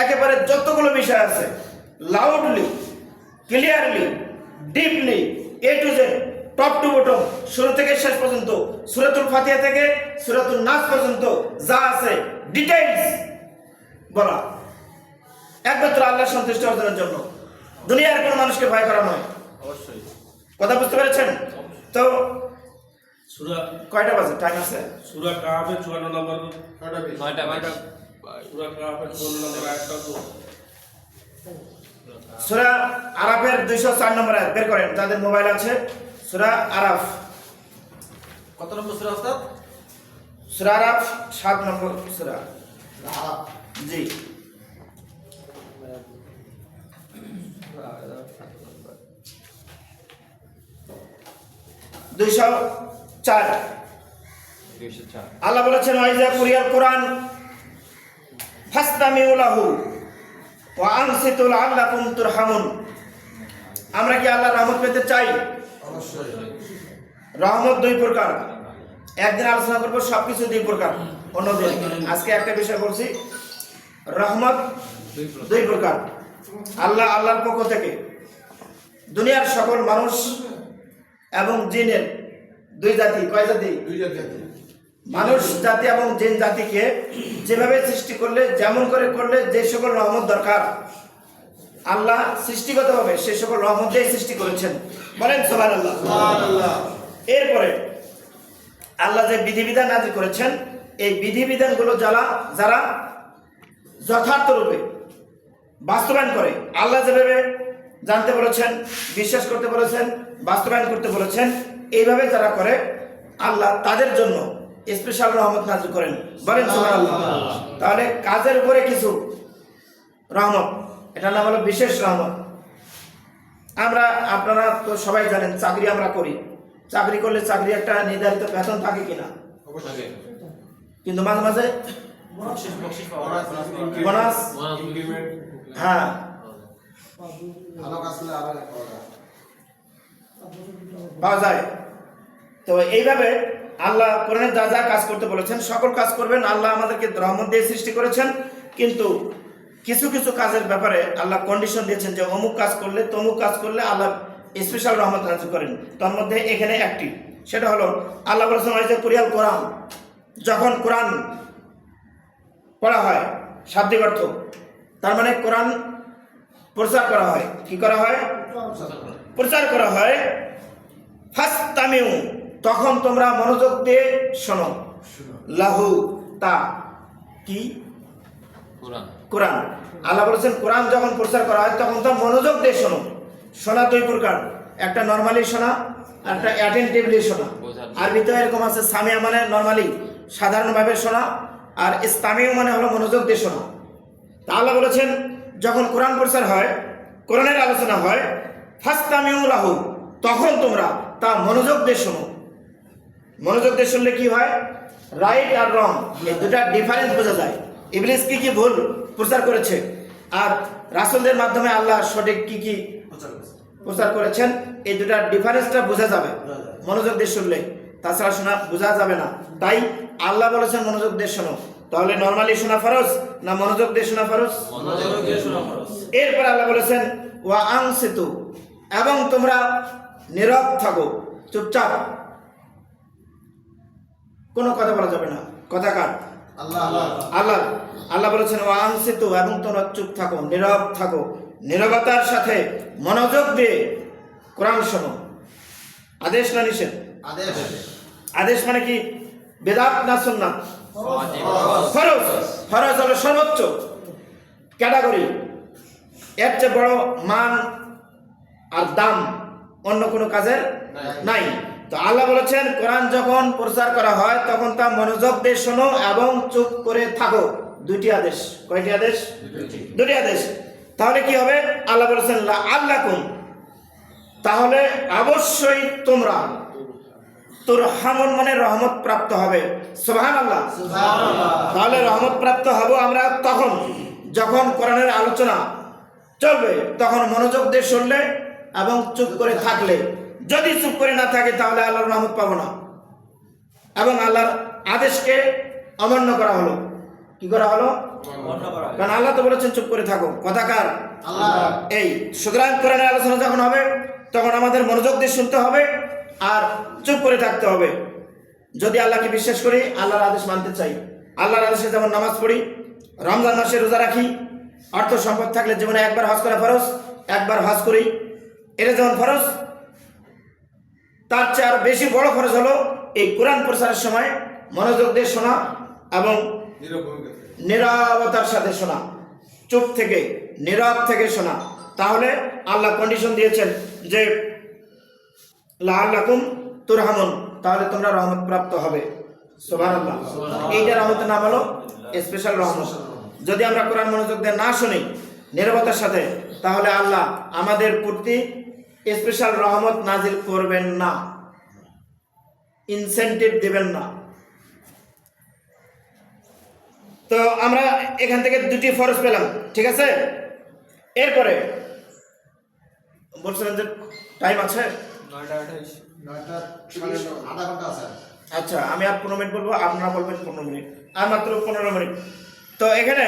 একেবারে যতগুলো বিষয় আছে loudly, clearly, deeply, A to Z, top to bottom, শুরু থেকে শেষ পর্যন্ত, সূরাতুল ফাতিহা থেকে সূরাতুন নাস পর্যন্ত যা আছে ডিটেইলস বলা, একমাত্র আল্লাহর সন্তুষ্টি অর্জনের জন্য, দুনিয়ার কোনো মানুষকে ভয় করা নয়। অবশ্যই। কথা বুঝতে পেরেছেন? তো সূরা কয়টা বাজে? টাইম আছে? সূরা কাহাফের 54 নম্বর 9টা সূরা কাহাফের 54 নম্বর আয়াতটা তো সূরা আরাফের 204 নম্বর আয়াত বের করেন যাদের মোবাইল আছে। সূরা আরাফ, কত নম্বর সূরা ওস্তাদ? সূরা আরাফ 7 নম্বর সূরা। জি, দুইশো চার। আল্লাহ বলেছেন ওয়াইজা কুরিয়াল কোরআন ফাসতামিউ লাহু ওয়া আনসিতু লাআল্লাকুম তুরহামুন। আমরা কি আল্লাহর রহমত পেতে চাই? অবশ্যই। রহমত দুই প্রকার, একদিন আলোচনা করবো সবকিছু দুই প্রকার, অন্যদিন আজকে একটা বিষয় বলছি। রহমত দুই প্রকার, আল্লাহর পক্ষ থেকে দুনিয়ার সকল মানুষ এবং জিনের দুই জাতি। কয় জাতি? মানুষ জাতি এবং জিন জাতিকে যেভাবে সৃষ্টি করলে, যেমন করে করলে যে সকল রহমত দরকার আল্লাহ সৃষ্টিগতভাবে সে সকল রহমত দিয়ে সৃষ্টি করেছেন। বলেন সুবহানাল্লাহ। এরপরে আল্লাহ যে বিধিবিধান নাযিল করেছেন, এই বিধিবিধানগুলো যারা যথার্থ রূপে বাস্তবায়ন করে, আল্লাহ যেভাবে জানতে বলেছেন, বিশ্বাস করতে বলেছেন, বাস্তবায়ন করতে বলেছেন, এইভাবে যারা করে আল্লাহ তাদের জন্য স্পেশাল রহমত নাযিল করেন। বলেন সুবহানাল্লাহ। তাহলে কাজের উপরে কিছু রহমত, এটার নাম হলো বিশেষ রহমত। আপনারা তো সবাই জানেন চাকরি আমরা করি, চাকরি করলে চাকরি একটা নির্ধারিত বেতন থাকে কিনা? কিন্তু মাঝে মাঝে বোনাস, হ্যাঁ, পাওয়া যায়। তো এইভাবে আল্লাহ কোরআনে যা যা কাজ করতে বলেছেন সকল কাজ করবেন। আল্লাহ আমাদেরকে রহমত দিয়ে সৃষ্টি করেছেন, কিন্তু কিছু কিছু কাজের ব্যাপারে আল্লাহ কন্ডিশন দিয়েছেন যে অমুক কাজ করলে তমুক কাজ করলে আল্লাহ স্পেশাল রহমত নাযিল করেন। তার মধ্যে এখানে একটি, সেটা হলো আল্লাহ বলেছেন ওয়াইজা কুরিয়াল কোরআন, যখন কোরআন পড়া হয়, শাব্দিক অর্থ তার মানে কোরআন প্রচার করা হয়। কি করা হয়? প্রচার করা হয়। ফাসতামিউ, তখন তোমরা মনোযোগ দিয়ে শোনো। লাহু, তা কি? কোরআন। আল্লাহ বলেছেন কোরআন যখন প্রচার করা হয় তখন তো মনোযোগ দিয়ে শোনো। শোনা দুই প্রকার, একটা নরমালি শোনা, একটা অ্যাটেনটিভলি শোনা। আরবিতে এরকম আছে, সামিয়া মানে নরমালি সাধারণভাবে শোনা, আর ইসতামিউ মানে হলো মনোযোগ দিয়ে শোনা। তা আল্লাহ বলেছেন যখন কোরআন প্রচার হয়, কোরআনের আলোচনা হয়, ফাসতামিউ লাহু, তখন তোমরা তা মনোযোগ দিয়ে শোনো। মনোযোগ দিয়ে শুনলে কি হয়? রাইট আর রং এই দুটা ডিফারেন্স বোঝা যায়। ইবলিস কি কি ভুল প্রচার করেছে আর রাসূলদের মাধ্যমে আল্লাহ সঠিক কি কি প্রচার করেছেন, এই দুটা ডিফারেন্সটা বোঝা যাবে মনোযোগ দিয়ে শুনলে, তাছাড়া শোনা বোঝা যাবে না। তাই আল্লাহ বলেছেন মনোযোগ দিয়ে শোনো। তাহলে নরমালি শোনা ফরজ না মনোযোগ দিয়ে শোনা ফরজ? মনোযোগ দিয়ে শোনা ফরজ। এরপর আল্লাহ বলেছেন ওয়া আনসিতু, এবং তোমরা নীরব থাকো, চুপচাপ, কোনো কথা বলা যাবে না। কথা কার? আল্লাহ বলেছেন ওয়া আনসিতু, এবং তোমরা চুপ থাকো, নীরব থাকো, নীরবতার সাথে মনোযোগ দিয়ে কোরআন শোনো। আদেশ না নিষেধ? আদেশ মানে কি? বেদাত না সুন্নাত? ফরজ। ফরজ হলো সর্বোচ্চ ক্যাটাগরি, এর চেয়ে বড় মান আর দাম অন্য কোনো কাজের নাই। তো আল্লাহ বলেছেন কোরআন যখন প্রচার করা হয় তখন তা মনোযোগ দিয়ে শোনো এবং চুপ করে থাকো। দুইটি আদেশ। কয়টি আদেশ? দুটি আদেশ। তাহলে কি হবে? আল্লাহ বলেছেন লাআল্লাকুম, তাহলে অবশ্যই তোমরা, তুরহামুন মানে রহমত প্রাপ্ত হবে। সুবহানাল্লাহ। তাহলে রহমত প্রাপ্ত হব আমরা তখন যখন কোরআনের আলোচনা চলবে, তখন মনোযোগ দিয়ে শুনলে এবং চুপ করে থাকলে। যদি চুপ করে না থাকে তাহলে আল্লাহর রহমত পাবো না, এবং আল্লাহর আদেশকে অমান্য করা হলো। কি করা হলো? বন্ধ করা হয়। কারণ আল্লাহ তো বলেছেন চুপ করে থাকো, কথা কার? আল্লাহ। এই সুতরাং কোরআনের আলোচনা যখন হবে তখন আমাদের মনোযোগ দিয়ে শুনতে হবে আর চুপ করে থাকতে হবে। যদি আল্লাহকে বিশ্বাস করি, আল্লাহর আদেশ মানতে চাই, আল্লাহর আদেশে যেমন নামাজ পড়ি, রমজান মাসে রোজা রাখি, অর্থ সম্পদ থাকলে জীবনে একবার হজ করা ফরজ, একবার হজ করি, এটা যেমন ফরজ, তার চেয়ে আরো বেশি বড় ফরজ হলো এই কোরআন প্রচারের সময় মনোযোগ দিয়ে শোনা এবং নীরবতার সাথে শোনা, চুপ থেকে নীরব থেকে শোনা। তাহলে আল্লাহ কন্ডিশন দিয়েছেন যে লাআল্লাকুম তুরহামুন, তাহলে তোমরা রহমত প্রাপ্ত হবে। সুবহানাল্লাহ। এইটা রহমতের নাম হলো স্পেশাল রহমত। যদি আমরা কোরআন মনোযোগ দিয়ে না শুনি নীরবতার সাথে, তাহলে আল্লাহ আমাদের প্রতি স্পেশাল রহমত নাজিল করবেন না, ইনসেন্টিভ দিবেন না। তো আমরা এখান থেকে দুটি ফরজ পেলাম, ঠিক আছে। এরপরে বলছিলেন যে টাইম আছে, 9:28 আধা ঘন্টা আছে। আচ্ছা আমি আর 15 মিনিট বলবো, আপনারা বলবেন 15 মিনিট, আর মাত্র 15 মিনিট। তো এখানে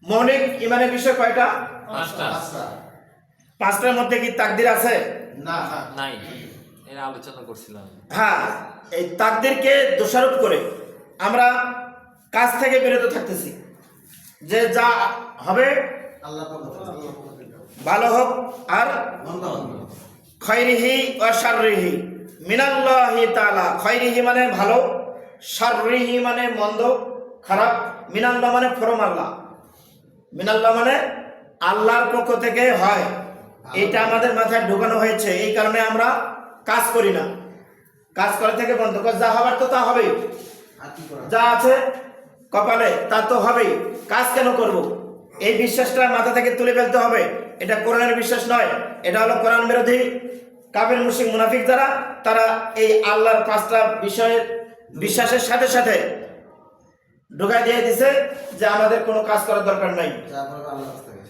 মৌলিক ইমানের বিষয় কয়টা? 5টা। পাঁচটার মধ্যে কি তাকদির আছে? না নাই, এর আলোচনা করছিলাম। হ্যাঁ, এই তাকদিরকে দোষারোপ করে আমরা কাজ থেকে বিরত থাকতেছি, যে যা হবে আল্লাহ ভালো হোক আর বন্ধ খৈরিহি ও শাররিহি মিনাল্লাহি তাআলা। খৈরিহি মানে ভালো, শাররিহি মানে মন্দ খারাপ, মিনাল্লাহ মানে ফরম আল্লাহ। মিনাল্লাহ মানে আল্লাহর পক্ষ থেকে হয়, এটা আমাদের মাথায় ঢোকানো হয়েছে। এই কারণে আমরা কাজ করি না, কাজ করা থেকে বন্ধ করে, যা হবার তো তা হবেই, আর কি করা? যা আছে কপালে তা তো হবেই, কাজ কেন করব? এই বিশ্বাসটা মাথা থেকে তুলে ফেলতে হবে। এটা কোরআনের বিশ্বাস নয়, এটা হলো কোরআন বিরোধী কাফের মুশরিক মুনাফিক যারা, তারা এই আল্লাহর 5টা বিষয়ের বিশ্বাসের সাথে সাথে ঢোকায় দিয়ে দিছে যে আমাদের কোনো কাজ করার দরকার নাই, যা করবে আল্লাহর কাছ থেকে।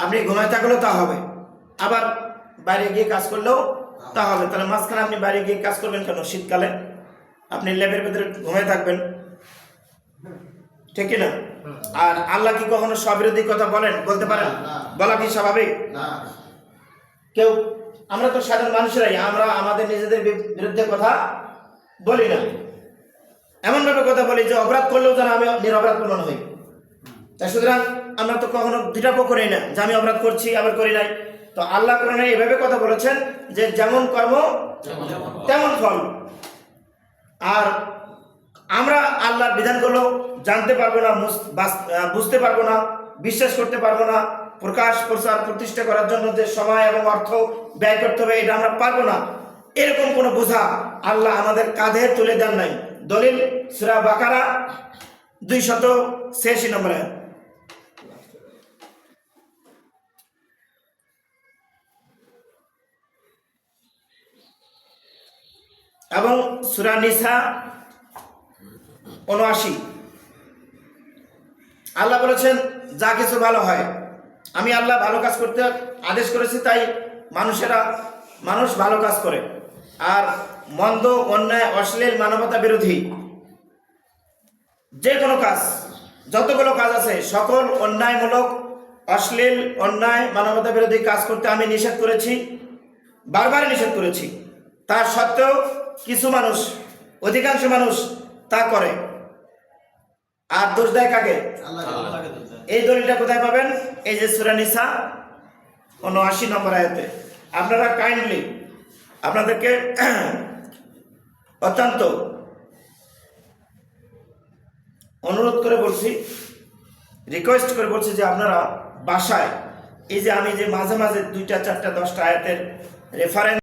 আপনি ঘুমায় থাকলেও তা হবে, আবার বাইরে গিয়ে কাজ করলেও তা হবে। তাহলে মাঝখানে আপনি বাইরে গিয়ে কাজ করবেন কেন? শীতকালে আপনি ল্যাবের ভেতরে ঘুমায় থাকবেন, ঠিক কি না? আর আল্লাহ কি কখনো স্ববিরোধী কথা বলেন? বলতে পারেন? না। বলা কি স্বাভাবিক? না কেউ, আমরা তো সাধারণ মানুষেরাই, আমরা আমাদের নিজেদের বিরুদ্ধে কথা বলি না, এমন ভাবে কথা বলি যে অপরাধ করলেও যেন আমি নিরপরাধ প্রমাণ হই। তাই সুতরাং আমরা তো কখনো দুটা পক্ষ নেই না, যে আমি অপরাধ করছি আবার করি নাই। তো আল্লাহ কোরআনে এভাবে কথা বলেছেন যে যেমন কর্ম তেমন ফল। আর আমরা আল্লাহর বিধানগুলো জানতে পারবো না, বুঝতে পারবো না, বিশ্বাস করতে পারবো না, প্রকাশ প্রচার প্রতিষ্ঠা করার জন্য যে সময় এবং অর্থ ব্যয় করতে হবে এটা আমরা পারবো না, এরকম কোনো বোঝা আল্লাহ আমাদের কাঁধে তুলে দেন নাই। দলিল সূরা বাকারা 286 নম্বরে এবং সূরা নিসা 79। আল্লাহ বলেছেন যা কিছু ভালো হয় আমি আল্লাহ ভালো কাজ করতে আদেশ করেছি, তাই মানুষ ভালো কাজ করে। আর মন্দ, অন্যায়, অশ্লীল, মানবতা বিরোধী যে কোনো কাজ, যতগুলো কাজ আছে সকল অন্যায়মূলক, অশ্লীল, অন্যায়, মানবতা বিরোধী কাজ করতে আমি নিষেধ করেছি, বারবার নিষেধ করেছি। তার সত্ত্বেও কিছু মানুষ, অধিকাংশ মানুষ তা করে। আর দোষ দেয় কাকে? আল্লাহকে। এই দলিলটা কোথায় পাবেন? এই যে সূরা নিসা 79 নম্বর আয়াতে। আপনারা কাইন্ডলি, আপনাদেরকে অত্যন্ত অনুরোধ করে বলছি, রিকোয়েস্ট করে বলছি যে আপনারা বাসায় এই যে আমি যে মাঝে মাঝে 2টা 4টা 10টা আয়াতের রেফারেন্স